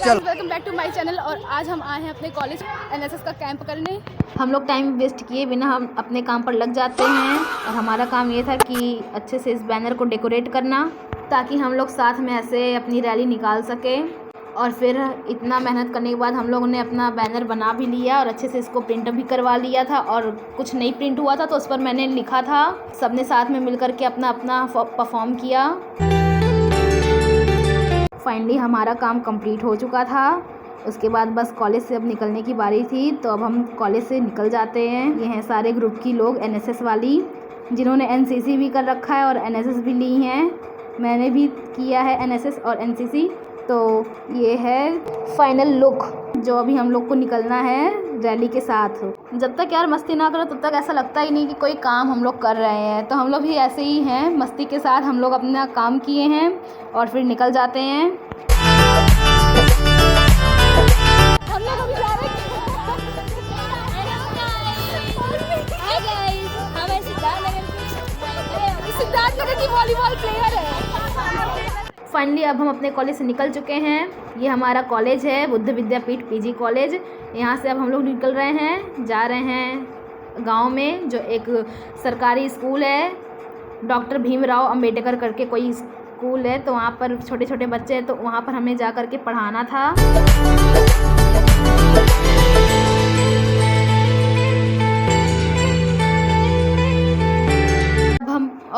चल welcome back to my channel. और आज हम आए हैं अपने कॉलेज एनएसएस का कैंप करने। हम लोग टाइम वेस्ट किए बिना हम अपने काम पर लग जाते हैं और हमारा काम ये था कि अच्छे से इस बैनर को डेकोरेट करना ताकि हम लोग साथ में ऐसे अपनी रैली निकाल सकें। और फिर इतना मेहनत करने के बाद हम लोगों ने अपना बैनर बना भी लिया और अच्छे से इसको प्रिंट भी करवा लिया था। और कुछ नहीं प्रिंट हुआ था तो उस पर मैंने लिखा था, सबने साथ में मिल के अपना अपना परफॉर्म किया। फाइनली हमारा काम कंप्लीट हो चुका था। उसके बाद बस कॉलेज से अब निकलने की बारी थी, तो अब हम कॉलेज से निकल जाते हैं। ये हैं सारे ग्रुप की लोग एनएसएस वाली, जिन्होंने एनसीसी भी कर रखा है और एनएसएस भी ली हैं। मैंने भी किया है एनएसएस और एनसीसी। तो ये है फाइनल लुक जो अभी हम लोग को निकलना है रैली के साथ। जब तक यार मस्ती ना करो तब तक ऐसा लगता ही नहीं कि कोई काम हम लोग कर रहे हैं। तो हम लोग भी ऐसे ही हैं, मस्ती के साथ हम लोग अपना काम किए हैं और फिर निकल जाते हैं। हम लोग अभी जा रहे हैं। सिद्धार्थनगर की वॉलीबॉल प्लेयर है। फाइनली अब हम अपने कॉलेज से निकल चुके हैं। ये हमारा कॉलेज है, बुद्ध विद्यापीठ पीजी कॉलेज। यहाँ से अब हम लोग निकल रहे हैं, जा रहे हैं गांव में, जो एक सरकारी स्कूल है, डॉक्टर भीमराव अंबेडकर करके कोई स्कूल है। तो वहाँ पर छोटे छोटे बच्चे हैं, तो वहाँ पर हमें जा कर के पढ़ाना था।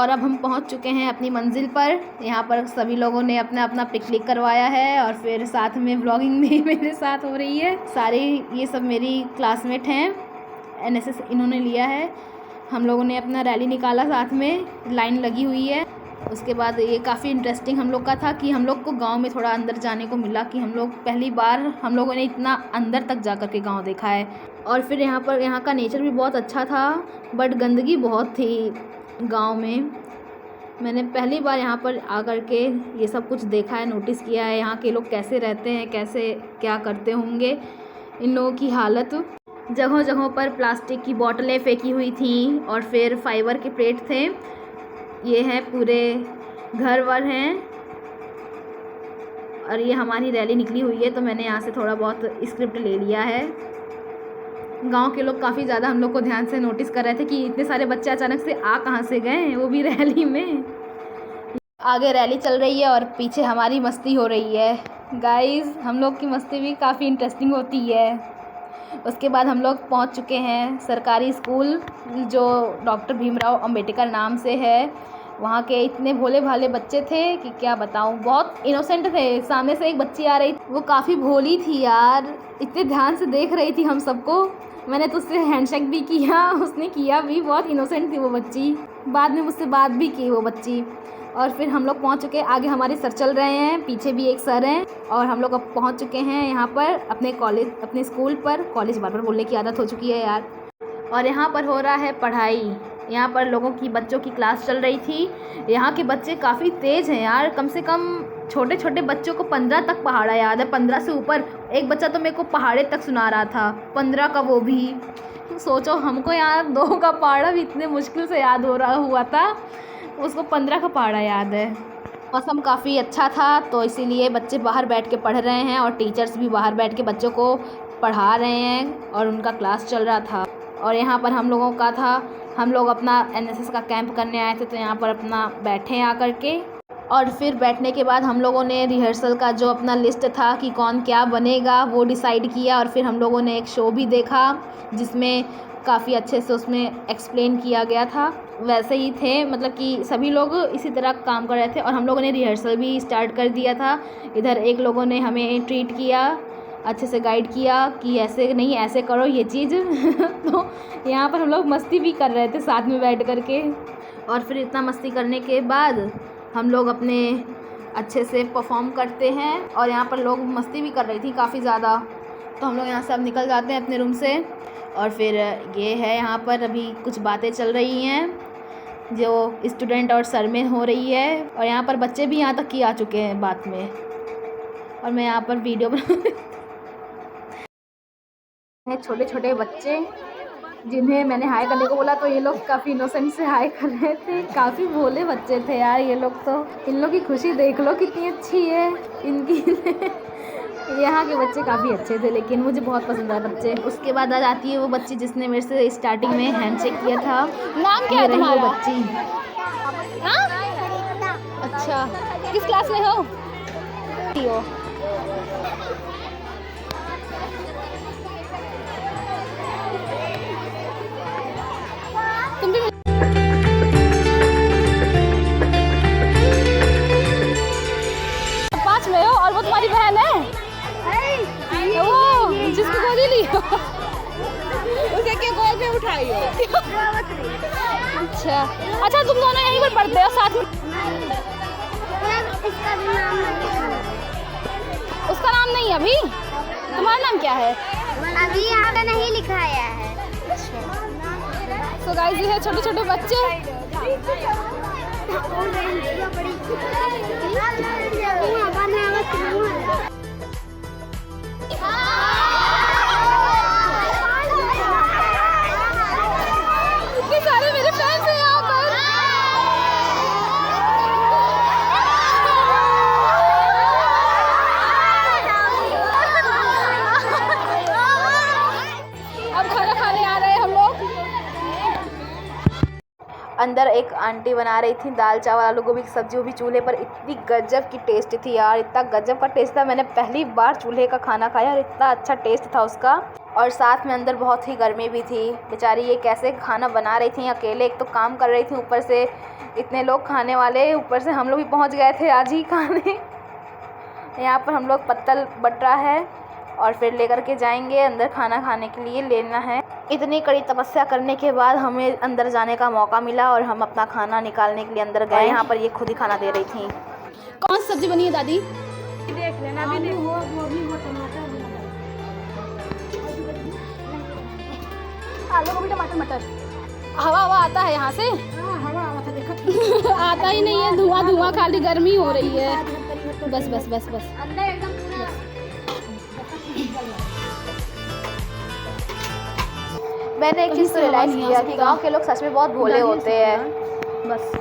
अब हम पहुंच चुके हैं अपनी मंजिल पर। यहाँ पर सभी लोगों ने अपना अपना पिकनिक करवाया है और फिर साथ में व्लॉगिंग भी मेरे साथ हो रही है। सारे ये सब मेरी क्लासमेट हैं, एनएसएस इन्होंने लिया है। हम लोगों ने अपना रैली निकाला, साथ में लाइन लगी हुई है। उसके बाद ये काफ़ी इंटरेस्टिंग हम लोग का था कि हम लोग को गांव में थोड़ा अंदर जाने को मिला कि हम लोग पहली बार हम लोगों ने इतना अंदर तक जा कर के गाँव देखा है। और फिर यहाँ का नेचर भी बहुत अच्छा था, बट गंदगी बहुत थी गांव में। मैंने पहली बार यहाँ पर आकर के ये सब कुछ देखा है, नोटिस किया है यहाँ के लोग कैसे रहते हैं, कैसे क्या करते होंगे। इन लोगों की हालत, जगहों जगहों पर प्लास्टिक की बोतलें फेंकी हुई थी और फिर फाइबर के प्लेट थे। ये हैं पूरे घर वर हैं और ये हमारी रैली निकली हुई है। तो मैंने यहाँ से थोड़ा बहुत स्क्रिप्ट ले लिया है। गांव के लोग काफ़ी ज़्यादा हम लोग को ध्यान से नोटिस कर रहे थे कि इतने सारे बच्चे अचानक से आ कहाँ से गए, वो भी रैली में। आगे रैली चल रही है और पीछे हमारी मस्ती हो रही है। गाइस, हम लोग की मस्ती भी काफ़ी इंटरेस्टिंग होती है। उसके बाद हम लोग पहुंच चुके हैं सरकारी स्कूल, जो डॉक्टर भीमराव अंबेडकर नाम से है। वहाँ के इतने भोले भाले बच्चे थे कि क्या बताऊँ, बहुत इनोसेंट थे। सामने से एक बच्ची आ रही, वो काफ़ी भोली थी यार, इतने ध्यान से देख रही थी हम सबको। मैंने तो उससे हैंडशेक भी किया, उसने किया भी। बहुत इनोसेंट थी वो बच्ची, बाद में मुझसे बात भी की वो बच्ची। और फिर हम लोग पहुंच चुके, आगे हमारे सर चल रहे हैं, पीछे भी एक सर हैं। और हम लोग अब पहुंच चुके हैं यहाँ पर अपने कॉलेज, अपने स्कूल पर। कॉलेज बार बार बोलने की आदत हो चुकी है यार। और यहाँ पर हो रहा है पढ़ाई। यहाँ पर लोगों की, बच्चों की क्लास चल रही थी। यहाँ के बच्चे काफ़ी तेज़ हैं यार, कम से कम छोटे छोटे बच्चों को 15 तक पहाड़ा याद है, 15 से ऊपर। एक बच्चा तो मेरे को पहाड़े तक सुना रहा था, 15 का वो भी। सोचो, हमको यार 2 का पहाड़ा भी इतने मुश्किल से याद हो रहा हुआ था, उसको 15 का पहाड़ा याद है। मौसम काफ़ी अच्छा था, तो इसीलिए बच्चे बाहर बैठ के पढ़ रहे हैं और टीचर्स भी बाहर बैठ के बच्चों को पढ़ा रहे हैं और उनका क्लास चल रहा था। और यहाँ पर हम लोगों का था, हम लोग अपना एनएसएस का कैंप करने आए थे, तो यहाँ पर अपना बैठे आकर के। और फिर बैठने के बाद हम लोगों ने रिहर्सल का जो अपना लिस्ट था कि कौन क्या बनेगा वो डिसाइड किया। और फिर हम लोगों ने एक शो भी देखा जिसमें काफ़ी अच्छे से उसमें एक्सप्लेन किया गया था। वैसे ही थे, मतलब कि सभी लोग इसी तरह काम कर रहे थे। और हम लोगों ने रिहर्सल भी स्टार्ट कर दिया था। इधर एक लोगों ने हमें ट्रीट किया, अच्छे से गाइड किया कि ऐसे नहीं, ऐसे करो ये चीज़। तो यहाँ पर हम लोग मस्ती भी कर रहे थे साथ में बैठ कर के। और फिर इतना मस्ती करने के बाद हम लोग अपने अच्छे से परफॉर्म करते हैं। और यहाँ पर लोग मस्ती भी कर रही थी काफ़ी ज़्यादा। तो हम लोग यहाँ से अब निकल जाते हैं अपने रूम से। और फिर ये है, यहाँ पर अभी कुछ बातें चल रही हैं जो स्टूडेंट और सर में हो रही है। और यहाँ पर बच्चे भी यहाँ तक की आ चुके हैं बात में। और मैं यहाँ पर वीडियो बना छोटे छोटे बच्चे जिन्हें मैंने हाय करने को बोला, तो ये लोग काफ़ी इनोसेंट से हाय कर रहे थे। काफ़ी भोले बच्चे थे यार ये लोग। तो इन लोग की खुशी देख लो कितनी अच्छी है इनकी। यहाँ के बच्चे काफ़ी अच्छे थे, लेकिन मुझे बहुत पसंद आए बच्चे। उसके बाद आ जाती है वो बच्ची जिसने मेरे से स्टार्टिंग में हैंडशेक किया था। नाम क्या है ये रही वो तुम्हारा? बच्ची। हाँ? अच्छा, किस क्लास में हो? तुम भी 5 में हो और वो तुम्हारी बहन है? वो जिसकी गोली ली हो? उसे के गोद में उठाई हो। अच्छा अच्छा, तुम दोनों यहीं पर पढ़ते हो साथ में? उसका नाम नहीं है अभी। तुम्हारा नाम क्या है? अभी यहाँ पे नहीं लिखाया है। तो गाइस, ये है छोटे छोटे बच्चे। इतने सारे मेरे फ्रेंड्स हैं यहाँ पर। अब खाना खाने आ रहे हैं हम लोग। अंदर एक आंटी बना रही थी दाल चावल आलू गोभी की सब्जी, वो भी चूल्हे पर। इतनी गजब की टेस्ट थी यार, इतना गजब का टेस्ट था। मैंने पहली बार चूल्हे का खाना खाया और इतना अच्छा टेस्ट था उसका। और साथ में अंदर बहुत ही गर्मी भी थी। बेचारी ये कैसे खाना बना रही थी अकेले, एक तो काम कर रही थी, ऊपर से इतने लोग खाने वाले, ऊपर से हम लोग भी पहुंच गए थे आज ही खाने। यहाँ पर हम लोग पत्तल बट रहा है और फिर लेकर के जाएंगे अंदर खाना खाने के लिए, लेना है। इतनी कड़ी तपस्या करने के बाद हमें अंदर जाने का मौका मिला और हम अपना खाना निकालने के लिए अंदर गए। यहाँ पर ये खुद ही खाना दे रही थी। कौन सी सब्जी बनी है दादी? देख लेना भी नहीं। आलू गोभी टमाटर मटर। हवा हवा आता है यहाँ से? आता ही नहीं है, धुआं धुआं, खाली गर्मी हो रही है। बस बस बस बस। मैंने एक चीज़ तो रियलाइज़ किया कि गांव के लोग सच में बहुत भोले होते हैं। बस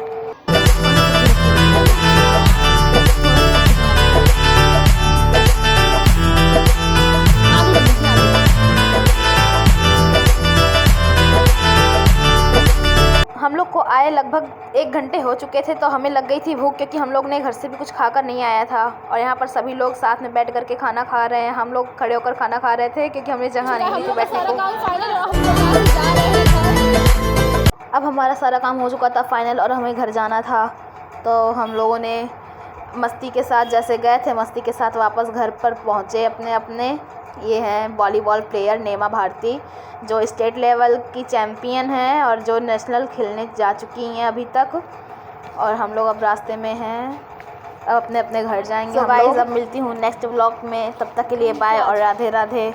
हम लोग को आए लगभग 1 घंटे हो चुके थे, तो हमें लग गई थी भूख, क्योंकि हम लोग ने घर से भी कुछ खाकर नहीं आया था। और यहाँ पर सभी लोग साथ में बैठ करके खाना खा रहे हैं। हम लोग खड़े होकर खाना खा रहे थे क्योंकि हमें जगह नहीं मिली थी बैठने को। अब हमारा सारा काम हो चुका था फाइनल और हमें घर जाना था। तो हम लोगों ने मस्ती के साथ जैसे गए थे, मस्ती के साथ वापस घर पर पहुँचे अपने अपने। ये हैं वॉलीबॉल प्लेयर नेमा भारती, जो स्टेट लेवल की चैम्पियन हैं और जो नेशनल खेलने जा चुकी हैं अभी तक। और हम लोग अब रास्ते में हैं, अब अपने अपने घर जाएंगे। गाइस, अब मिलती हूँ नेक्स्ट व्लॉग में, तब तक के लिए बाय और राधे राधे।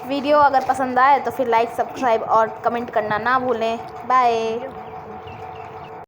वीडियो अगर पसंद आए तो फिर लाइक सब्सक्राइब और कमेंट करना ना भूलें। बाय।